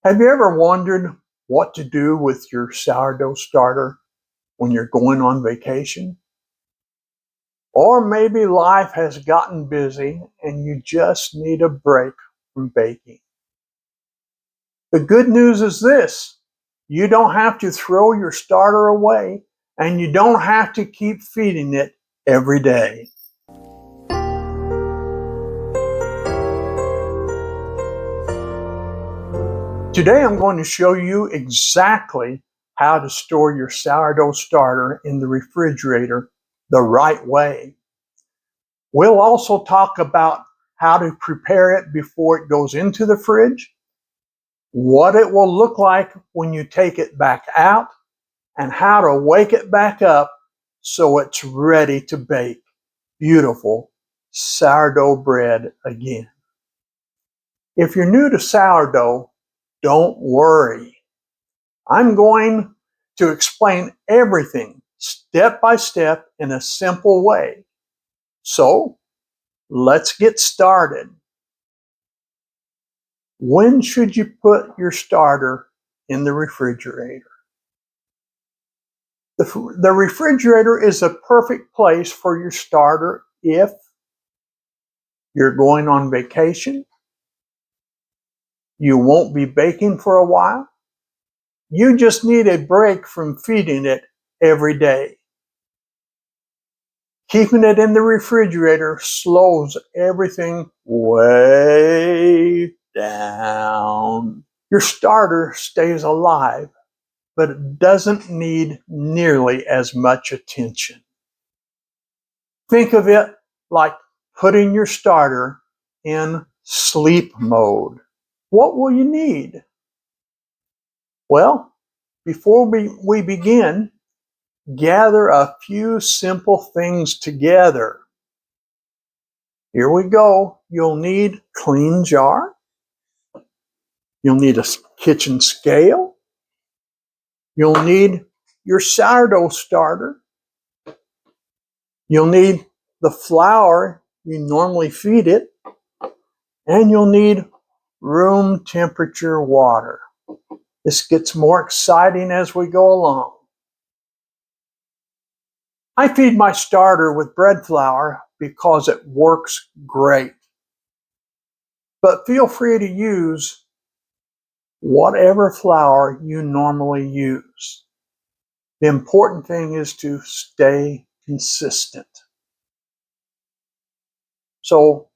Have you ever wondered what to do with your sourdough starter when you're going on vacation? Or maybe life has gotten busy and you just need a break from baking. The good news is this: you don't have to throw your starter away and you don't have to keep feeding it every day. Today I'm going to show you exactly how to store your sourdough starter in the refrigerator the right way. We'll also talk about how to prepare it before it goes into the fridge, what it will look like when you take it back out, and how to wake it back up so it's ready to bake beautiful sourdough bread again. If you're new to sourdough, don't worry. I'm going to explain everything step by step in a simple way. So let's get started. When should you put your starter in the refrigerator? The refrigerator is a perfect place for your starter if you're going on vacation, you won't be baking for a while, you just need a break from feeding it every day. Keeping it in the refrigerator slows everything way down. Your starter stays alive, but it doesn't need nearly as much attention. Think of it like putting your starter in sleep mode. What will you need? Well, before we begin, gather a few simple things together. Here we go. You'll need clean jar. You'll need a kitchen scale. You'll need your sourdough starter. You'll need the flour you normally feed it. And you'll need room temperature water. This gets more exciting as we go along. I feed my starter with bread flour because it works great. But feel free to use whatever flour you normally use. The important thing is to stay consistent. So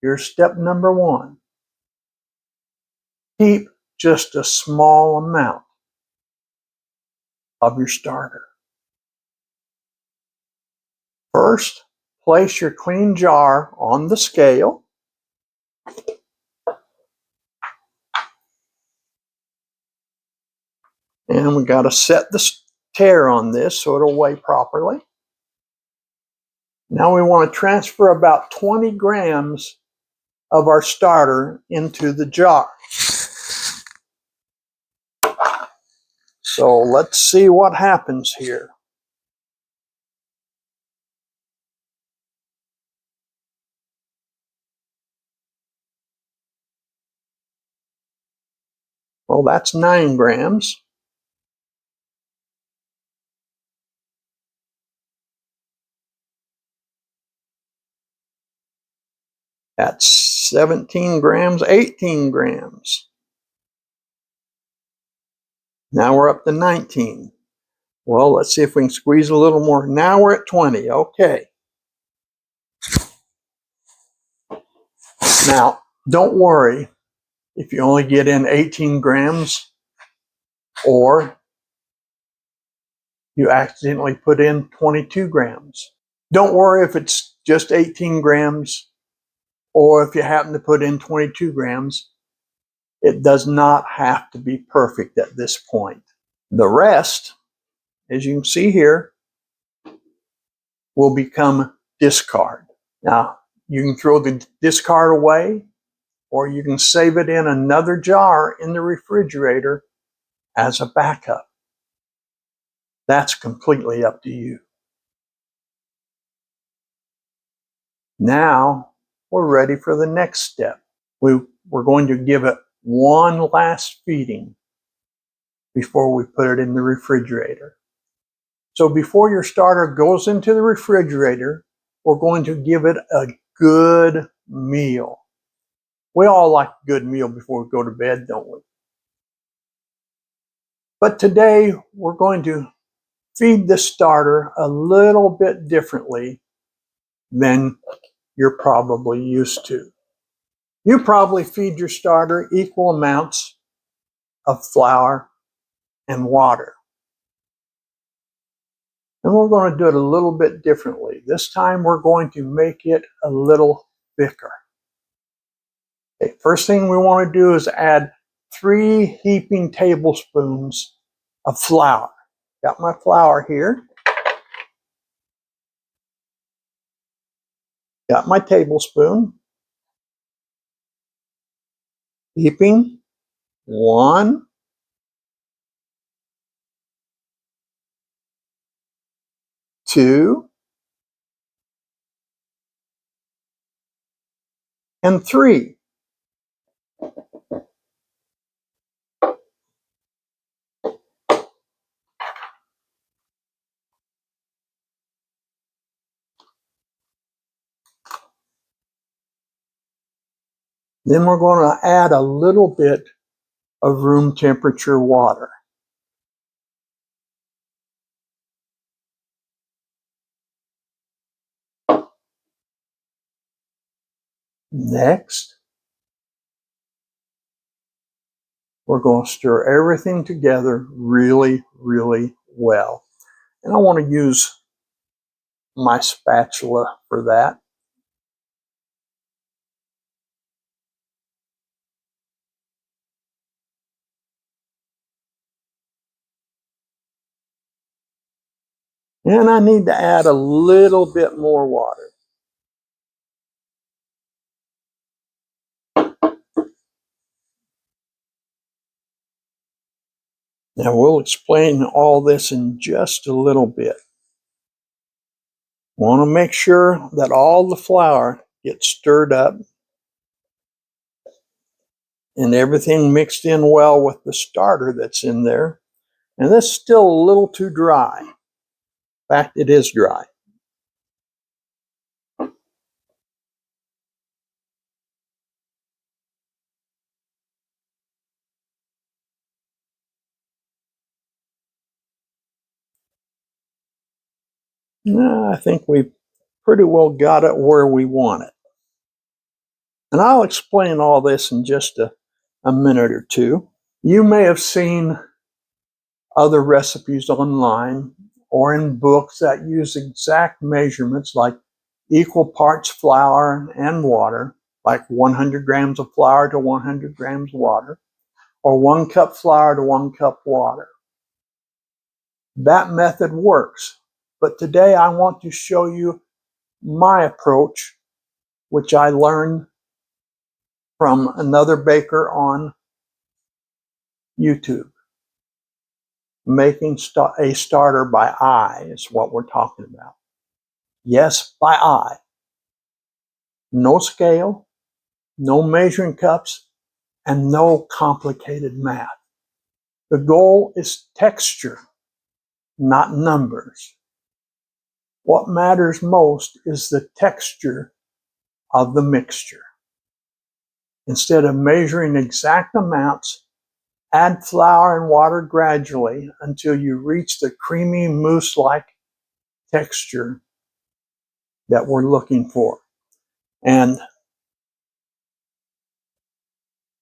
here's step number one. Keep just a small amount of your starter. First, place your clean jar on the scale. And we got to set the tare on this so it'll weigh properly. Now we want to transfer about 20 grams of our starter into the jar. So let's see what happens here. Well, that's 9 grams. That's 17 grams, 18 grams. Now we're up to 19. Well, let's see if we can squeeze a little more. Now we're at 20. Okay. Now, don't worry if you only get in 18 grams or you accidentally put in 22 grams. Don't worry if it's just 18 grams or if you happen to put in 22 grams. It does not have to be perfect at this point. The rest, as you can see here, will become discard. Now, you can throw the discard away or you can save it in another jar in the refrigerator as a backup. That's completely up to you. Now we're ready for the next step. We're going to give it one last feeding before we put it in the refrigerator. So before your starter goes into the refrigerator, we're going to give it a good meal. We all like a good meal before we go to bed, don't we? But today we're going to feed the starter a little bit differently than you're probably used to. You probably feed your starter equal amounts of flour and water. And we're going to do it a little bit differently. This time we're going to make it a little thicker. Okay, first thing we want to do is add 3 heaping tablespoons of flour. Got my flour here. Got my tablespoon. Heaping 1, 2, and 3. Then we're going to add a little bit of room temperature water. Next, we're going to stir everything together really, really well. And I want to use my spatula for that. And I need to add a little bit more water. Now we'll explain all this in just a little bit. Want to make sure that all the flour gets stirred up and everything mixed in well with the starter that's in there. And this is still a little too dry. In fact, it is dry. I think we pretty well got it where we want it. And I'll explain all this in just a minute or two. You may have seen other recipes online or in books that use exact measurements like equal parts flour and water, like 100 grams of flour to 100 grams water, or 1 cup flour to 1 cup water. That method works, but today I want to show you my approach, which I learned from another baker on YouTube. Making a starter by eye is what we're talking about. Yes, by eye. No scale, no measuring cups, and no complicated math. The goal is texture, not numbers. What matters most is the texture of the mixture. Instead of measuring exact amounts, add flour and water gradually until you reach the creamy mousse-like texture that we're looking for. And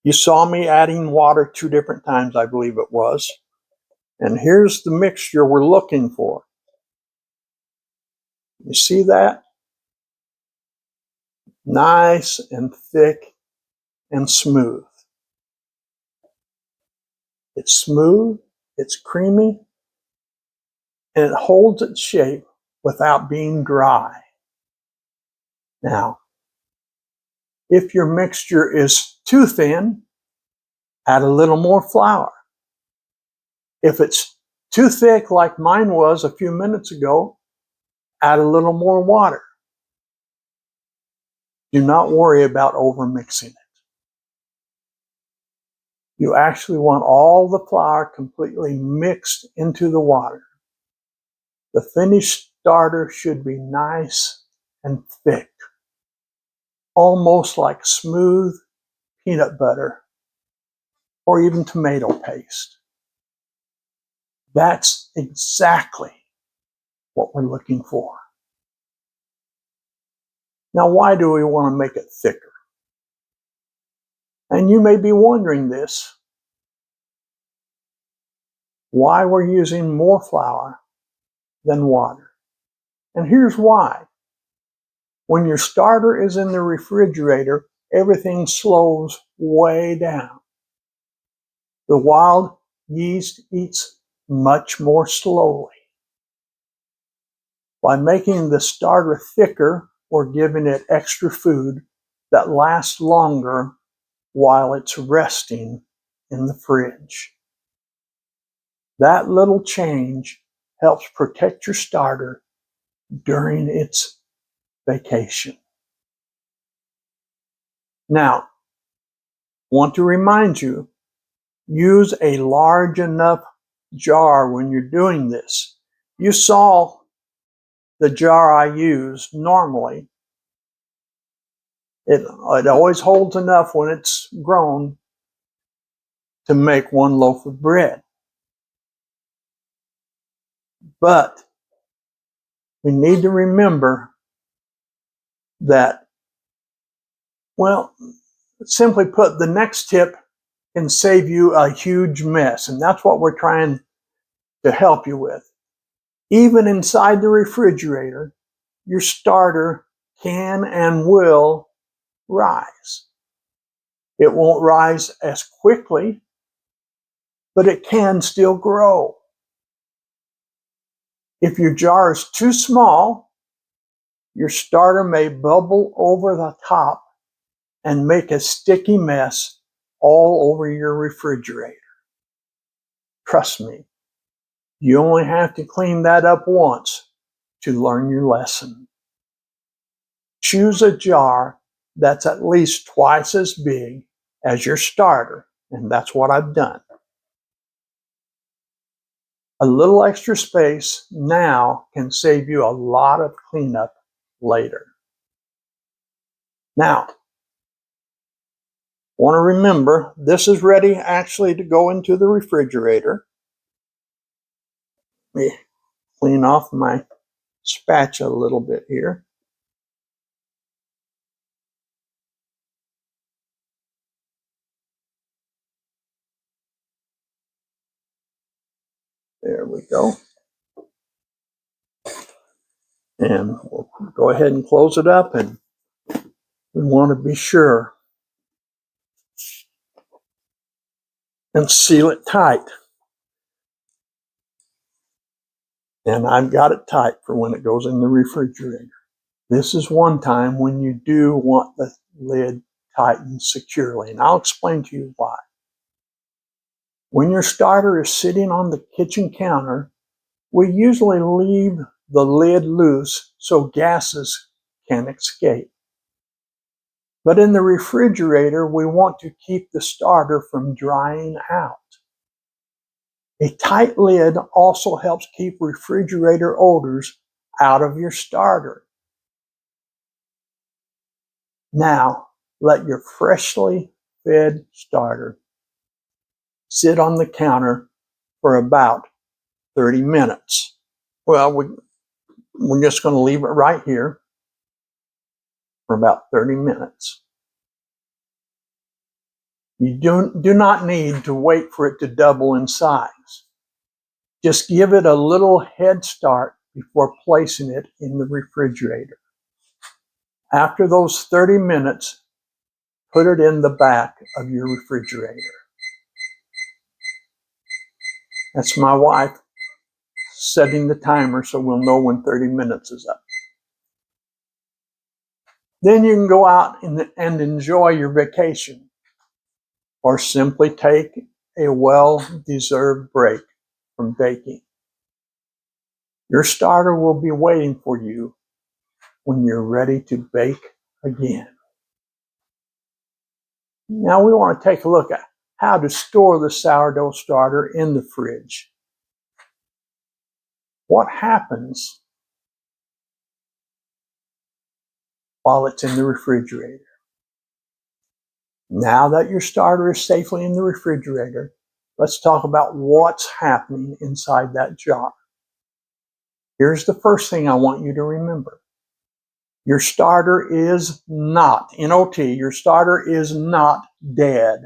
you saw me adding water 2 different times, I believe it was. And here's the mixture we're looking for. You see that? Nice and thick and smooth. It's smooth, it's creamy, and it holds its shape without being dry. Now, if your mixture is too thin, add a little more flour. If it's too thick, like mine was a few minutes ago, add a little more water. Do not worry about overmixing it. You actually want all the flour completely mixed into the water. The finished starter should be nice and thick, almost like smooth peanut butter or even tomato paste. That's exactly what we're looking for. Now, why do we want to make it thicker? And you may be wondering this, why we're using more flour than water. And here's why. When your starter is in the refrigerator, everything slows way down. The wild yeast eats much more slowly. By making the starter thicker, we're giving it extra food that lasts longer while it's resting in the fridge. That little change helps protect your starter during its vacation. Now, want to remind you, use a large enough jar when you're doing this. You saw the jar I use normally. It always holds enough when it's grown to make one loaf of bread. But we need to remember that, well, simply put, the next tip can save you a huge mess. And that's what we're trying to help you with. Even inside the refrigerator, your starter can and will rise. It won't rise as quickly, but it can still grow. If your jar is too small, your starter may bubble over the top and make a sticky mess all over your refrigerator. Trust me, you only have to clean that up once to learn your lesson. Choose a jar that's at least twice as big as your starter, and that's what I've done. A little extra space now can save you a lot of cleanup later. Now, want to remember, this is ready actually to go into the refrigerator. Let me clean off my spatula a little bit here. There we go. And we'll go ahead and close it up, and we want to be sure and seal it tight. And I've got it tight for when it goes in the refrigerator. This is one time when you do want the lid tightened securely, and I'll explain to you why. When your starter is sitting on the kitchen counter, we usually leave the lid loose so gases can escape. But in the refrigerator, we want to keep the starter from drying out. A tight lid also helps keep refrigerator odors out of your starter. Now, let your freshly fed starter sit on the counter for about 30 minutes. Well, we're just going to leave it right here for about 30 minutes. You do not need to wait for it to double in size. Just give it a little head start before placing it in the refrigerator. After those 30 minutes, put it in the back of your refrigerator. That's my wife setting the timer so we'll know when 30 minutes is up. Then you can go out and enjoy your vacation, or simply take a well-deserved break from baking. Your starter will be waiting for you when you're ready to bake again. Now we want to take a look at how to store the sourdough starter in the fridge. What happens while it's in the refrigerator? Now that your starter is safely in the refrigerator, let's talk about what's happening inside that jar. Here's the first thing I want you to remember. Your starter is not, N-O-T, your starter is not dead.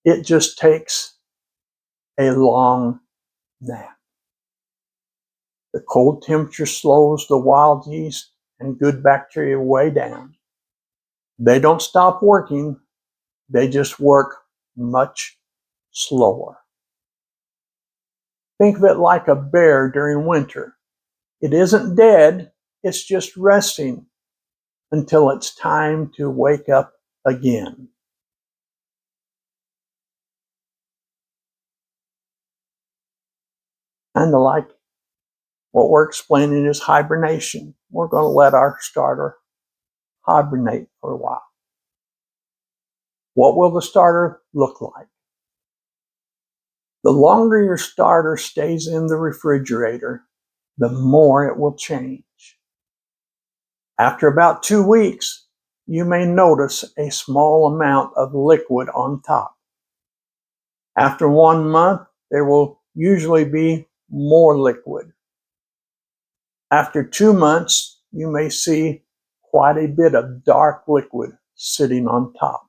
It just takes a long nap. The cold temperature slows the wild yeast and good bacteria way down. They don't stop working, they just work much slower. Think of it like a bear during winter. It isn't dead, it's just resting until it's time to wake up again. Kind of like what we're explaining is hibernation. We're going to let our starter hibernate for a while. What will the starter look like? The longer your starter stays in the refrigerator, the more it will change. After about 2 weeks, you may notice a small amount of liquid on top. After 1 month, there will usually be more liquid. After 2 months, you may see quite a bit of dark liquid sitting on top.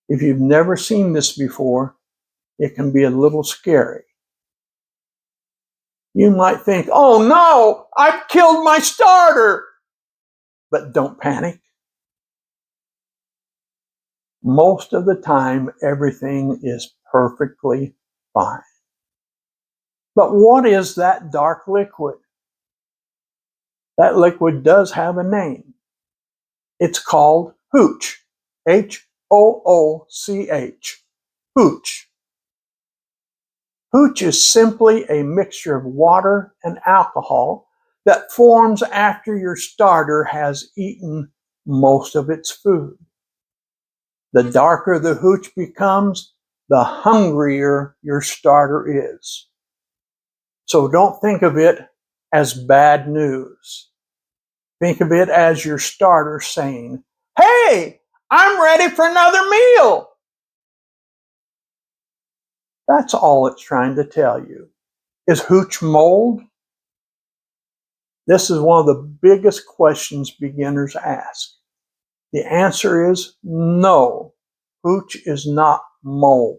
If you've never seen this before, it can be a little scary. You might think, oh no, I've killed my starter. But don't panic. Most of the time, everything is perfectly fine. But what is that dark liquid? That liquid does have a name. It's called hooch. H-O-O-C-H. Hooch. Hooch is simply a mixture of water and alcohol that forms after your starter has eaten most of its food. The darker the hooch becomes, the hungrier your starter is. So don't think of it as bad news. Think of it as your starter saying, hey, I'm ready for another meal. That's all it's trying to tell you. Is hooch mold? This is one of the biggest questions beginners ask. The answer is no. Hooch is not mold,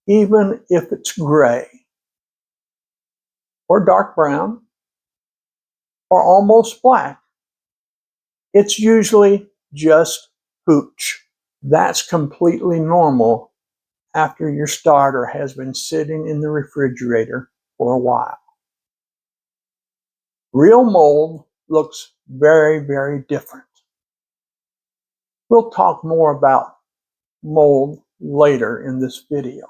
even if it's gray or dark brown or almost black. It's usually just hooch. That's completely normal after your starter has been sitting in the refrigerator for a while. Real mold looks very, very different. We'll talk more about mold later in this video.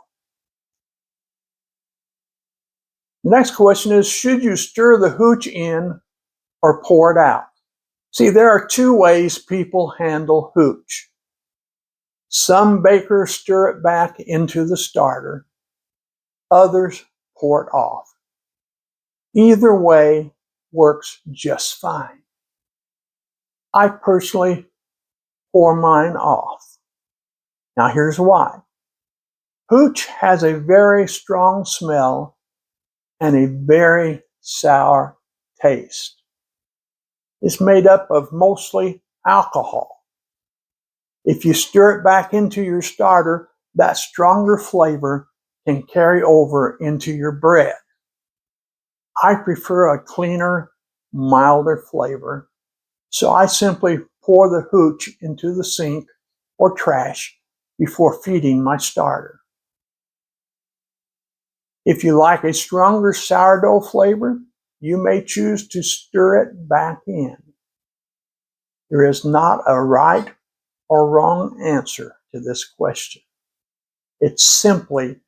The next question is, should you stir the hooch in or pour it out? See, there are 2 ways people handle hooch. Some bakers stir it back into the starter. Others pour it off. Either way works just fine. I personally pour mine off. Now here's why. Hooch has a very strong smell and a very sour taste. It's made up of mostly alcohol. If you stir it back into your starter, that stronger flavor can carry over into your bread. I prefer a cleaner, milder flavor, so I simply pour the hooch into the sink or trash before feeding my starter. If you like a stronger sourdough flavor, you may choose to stir it back in. There is not a right or wrong answer to this question. It's simply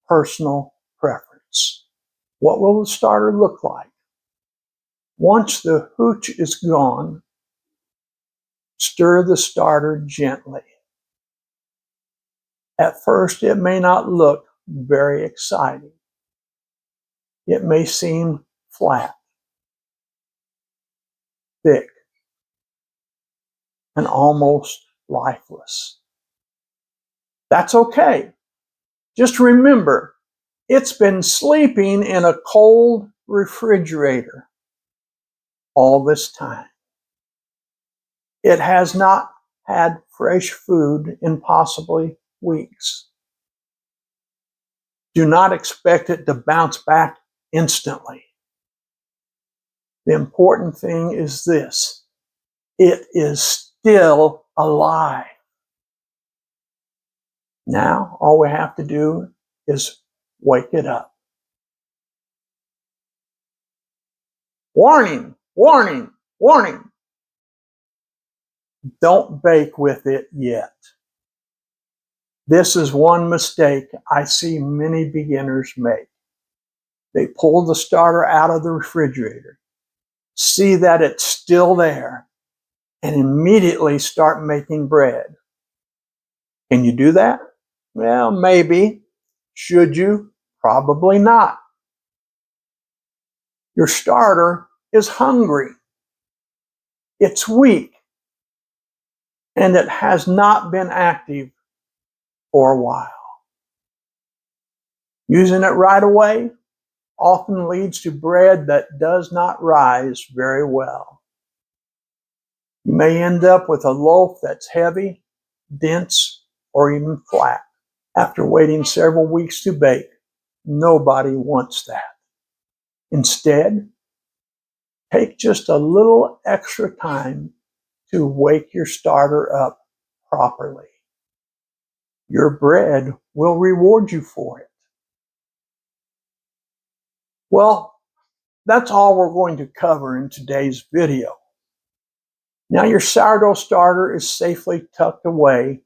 personal preference. What will the starter look like? Once the hooch is gone, stir the starter gently. At first, it may not look very exciting. It may seem flat, thick, and almost lifeless. That's okay. Just remember, it's been sleeping in a cold refrigerator all this time. It has not had fresh food in possibly weeks. Do not expect it to bounce back instantly. The important thing is this: it is still alive. Now, all we have to do is wake it up. Warning, warning, warning. Don't bake with it yet. This is one mistake I see many beginners make. They pull the starter out of the refrigerator, see that it's still there, and immediately start making bread. Can you do that? Well, maybe. Should you? Probably not. Your starter is hungry. It's weak. And it has not been active for a while. Using it right away often leads to bread that does not rise very well. You may end up with a loaf that's heavy, dense, or even flat. After waiting several weeks to bake, nobody wants that. Instead, take just a little extra time to wake your starter up properly. Your bread will reward you for it. Well, that's all we're going to cover in today's video. Now your sourdough starter is safely tucked away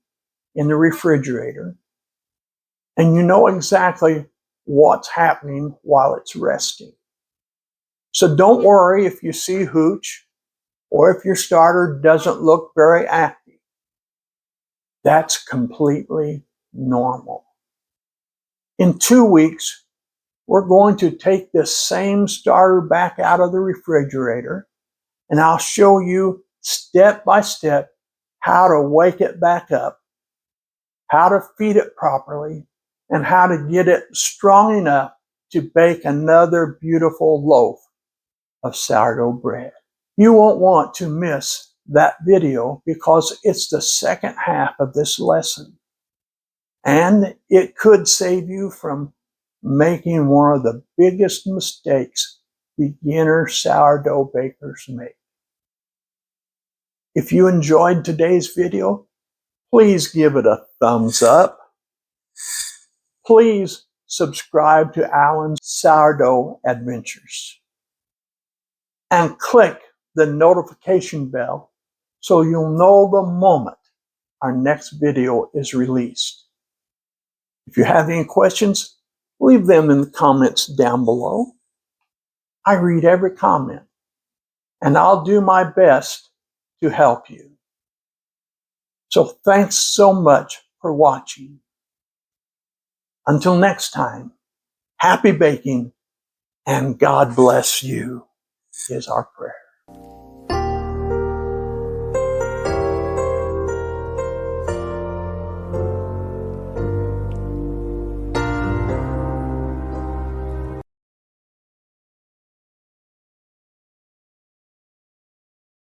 in the refrigerator, and you know exactly what's happening while it's resting. So don't worry if you see hooch or if your starter doesn't look very active. That's completely normal. In 2 weeks, we're going to take this same starter back out of the refrigerator, and I'll show you step by step how to wake it back up, how to feed it properly, and how to get it strong enough to bake another beautiful loaf of sourdough bread. You won't want to miss that video because it's the second half of this lesson, and it could save you from making one of the biggest mistakes beginner sourdough bakers make. If you enjoyed today's video, please give it a thumbs up. Please subscribe to Alan's Sourdough Adventures and click the notification bell so you'll know the moment our next video is released. If you have any questions, leave them in the comments down below. I read every comment, and I'll do my best to help you. So thanks so much for watching. Until next time, happy baking and God bless you is our prayer.